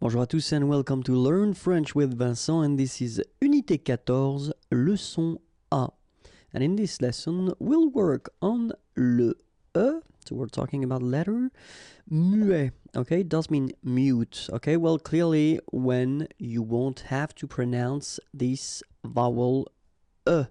Bonjour à tous and welcome to Learn French with Vincent, and this is Unité 14, Leçon A. And in this lesson, we'll work on le E, so we're talking about letter, muet, okay, it does mean mute, okay, well clearly when you won't have to pronounce this vowel E,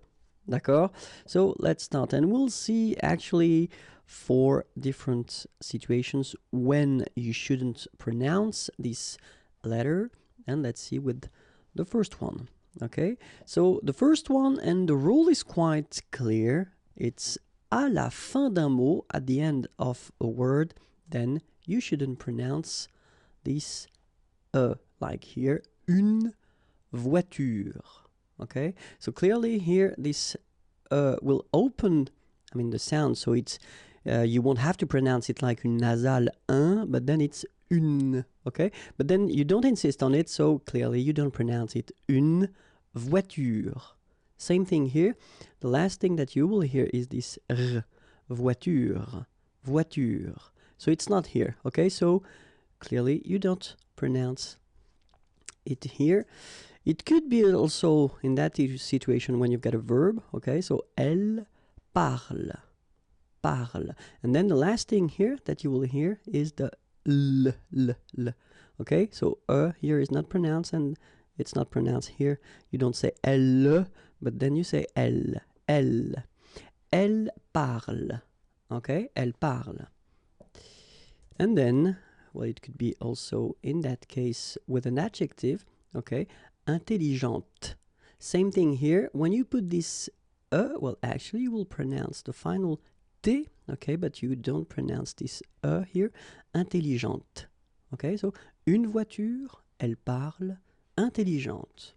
d'accord? So let's start and we'll see actually 4 different situations when you shouldn't pronounce this letter, and let's see with the first one. Okay, so the first one, and the rule is quite clear, it's à la fin d'un mot, at the end of a word, then you shouldn't pronounce this like here, une voiture. Okay, so clearly here this will open, I mean the sound, so it's you won't have to pronounce it like une nasale un, but then it's une, okay? But then you don't insist on it, so clearly you don't pronounce it une voiture. Same thing here. The last thing that you will hear is this r, voiture, voiture. So it's not here, okay? So clearly you don't pronounce it here. It could be also in that situation when you've got a verb, okay? So elle parle, parle. And then the last thing here that you will hear is the l, l. Okay, so here is not pronounced and it's not pronounced here. You don't say elle, but then you say elle, elle. Elle parle, okay, elle parle. And then, well, it could be also in that case with an adjective, okay, intelligente. Same thing here. When you put this well, actually you will pronounce the final T, okay, but you don't pronounce this here, intelligente. Okay, so une voiture, elle parle, intelligente.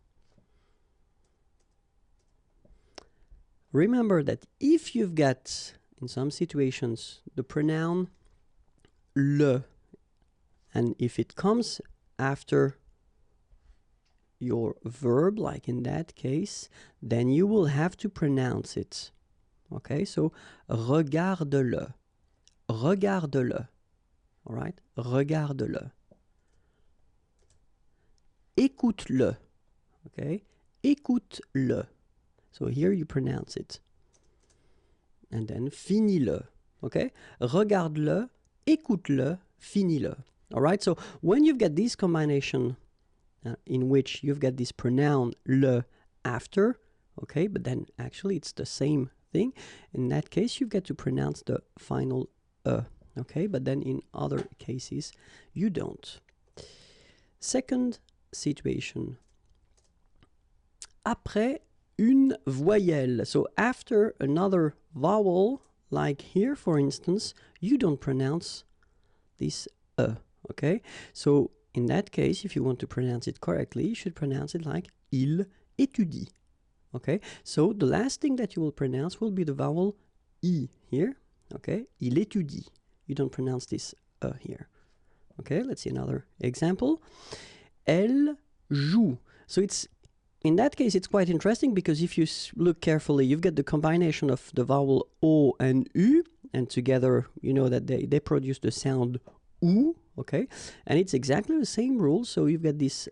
Remember that if you've got, in some situations, the pronoun le, and if it comes after your verb, like in that case, then you will have to pronounce it. Okay, so regarde-le, regarde-le, all right, regarde-le. Écoute-le, okay, écoute-le. So here you pronounce it. And then finis-le, okay, regarde-le, écoute-le, finis-le. All right, so when you've got this combination in which you've got this pronoun le after, okay, but then actually it's the same thing. In that case, you've got to pronounce the final okay, but then in other cases, you don't. Second situation. Après une voyelle. So after another vowel, like here, for instance, you don't pronounce this okay? So in that case, if you want to pronounce it correctly, you should pronounce it like il étudie. Okay, so the last thing that you will pronounce will be the vowel I here. Okay, il étudie. You don't pronounce this here. Okay, let's see another example. Elle joue. So it's, in that case, it's quite interesting because if you look carefully, you've got the combination of the vowel O and U, and together you know that they produce the sound ou, okay? And it's exactly the same rule, so you've got this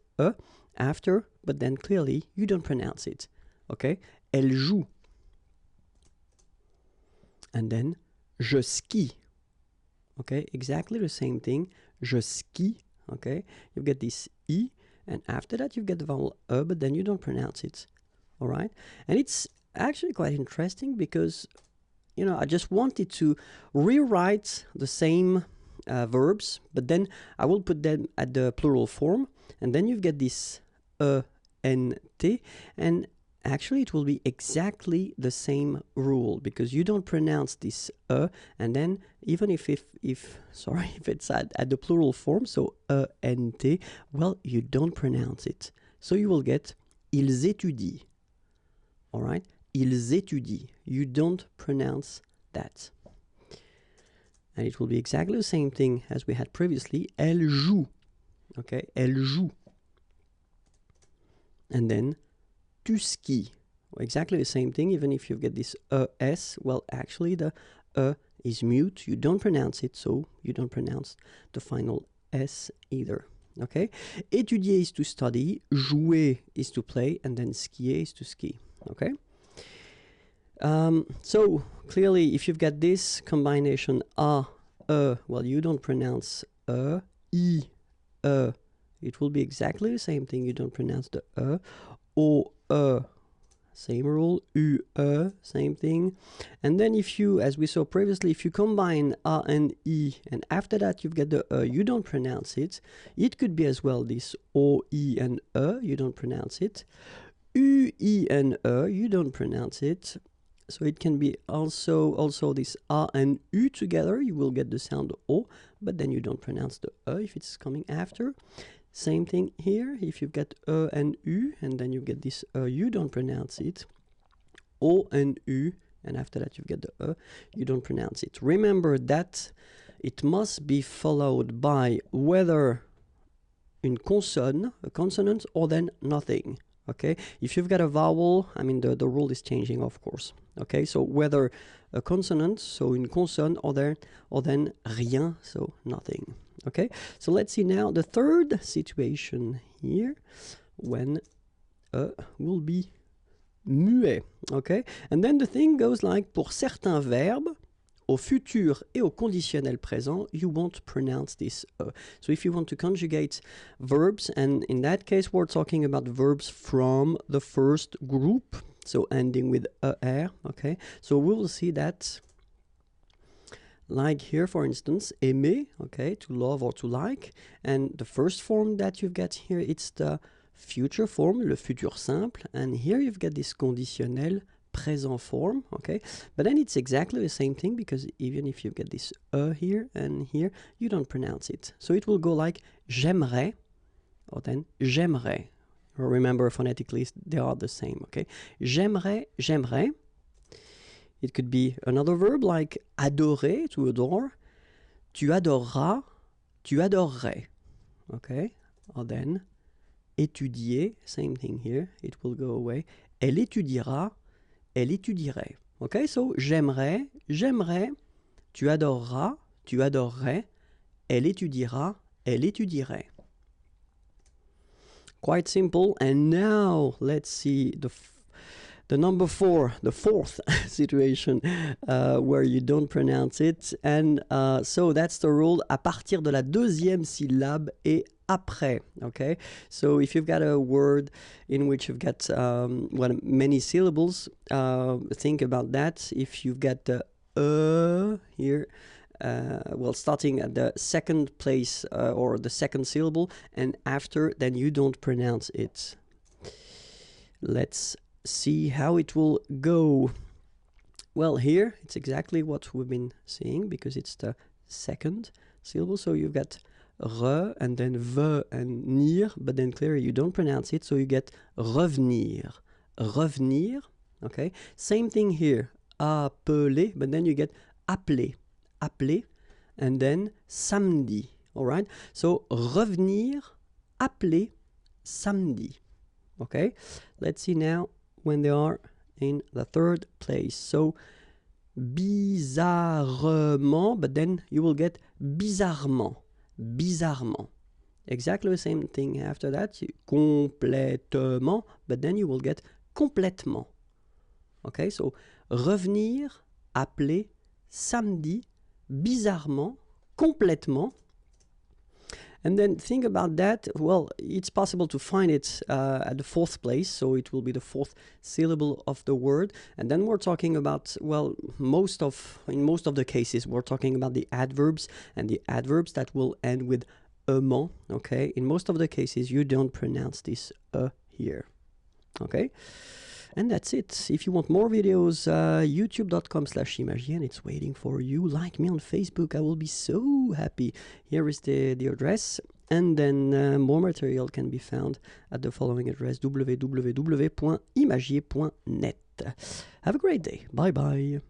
after, but then clearly you don't pronounce it. Okay, elle joue. And then, je skie. Okay, exactly the same thing. Je skie. Okay, you've got this I, and after that you've got the vowel but then you don't pronounce it. All right, and it's actually quite interesting because, you know, I just wanted to rewrite the same verbs, but then I will put them at the plural form, and then you've got this ent, and actually it will be exactly the same rule because you don't pronounce this and then even if it's at the plural form, so ent, well, you don't pronounce it, so you will get ils étudient. All right, ils étudient, you don't pronounce that. And it will be exactly the same thing as we had previously. Elle joue. Okay, elle joue. And then tu skis. Exactly the same thing, even if you get this s. Well, actually the is mute. You don't pronounce it, so you don't pronounce the final s either. Okay, étudier is to study, jouer is to play, and then skier is to ski. Okay. So clearly, if you've got this combination a, well, you don't pronounce I, it will be exactly the same thing. You don't pronounce the o, same rule, u, same thing. And then if you, as we saw previously, if you combine a and I, and after that you've got the you don't pronounce it. It could be as well this o, I, and you don't pronounce it. U, I, and you don't pronounce it. So it can be also this a and u together. You will get the sound o, but then you don't pronounce the if it's coming after. Same thing here. If you've got and u, and then you get this you don't pronounce it. O and u, and after that you get the you don't pronounce it. Remember that it must be followed by whether a consonant, or then nothing. Okay, if you've got a vowel, I mean the rule is changing, of course. Okay, so whether a consonant, so une consonne, or then rien, so nothing. Okay, so let's see now the third situation here when will be muet. Okay, and then the thing goes like, pour certains verbes, au futur et au conditionnel présent, you won't pronounce this So if you want to conjugate verbs, and in that case we're talking about verbs from the first group, so ending with er, okay? So we will see that, like here for instance, aimer, okay, to love or to like, and the first form that you've got here, it's the future form, le futur simple, and here you've got this conditionnel présent form, okay, but then it's exactly the same thing, because even if you get this here and here, you don't pronounce it. So it will go like j'aimerais, or then j'aimerais. Remember, phonetically they are the same, okay? J'aimerais, j'aimerais. It could be another verb like adorer, to adore. Tu adoreras, tu adorerais, okay? Or then étudier, same thing here, it will go away. Elle étudiera, elle étudierait. Okay, so j'aimerais, j'aimerais, tu adoreras, tu adorerais, elle étudiera, elle étudierait. Quite simple. And now let's see the number 4, the fourth situation where you don't pronounce it. And so that's the rule, à partir de la deuxième syllabe et après. Okay, so if you've got a word in which you've got many syllables, think about that. If you've got the here, well, starting at the second place or the second syllable and after, then you don't pronounce it. Let's see how it will go. Well, here it's exactly what we've been seeing, because it's the second syllable. So you've got re and then ve and nir, but then clearly you don't pronounce it, so you get revenir, revenir. Okay, same thing here, appeler, but then you get appeler, appeler, and then samedi. All right, so revenir, appeler, samedi. Okay, let's see now when they are in the third place. So bizarrement, but then you will get bizarrement, bizarrement. Exactly the same thing after that, complètement, but then you will get complètement. Okay, so revenir, appeler, samedi, bizarrement, complètement. And then think about that. Well, it's possible to find it at the fourth place, so it will be the fourth syllable of the word. And then we're talking about, well, in most of the cases, we're talking about the adverbs, and the adverbs that will end with ement. Okay, in most of the cases, you don't pronounce this here. Okay, and that's it. If you want more videos, youtube.com/imagier, and it's waiting for you. Like me on Facebook, I will be so happy. Here is the address, and then more material can be found at the following address, www.imagier.net. Have a great day. Bye bye.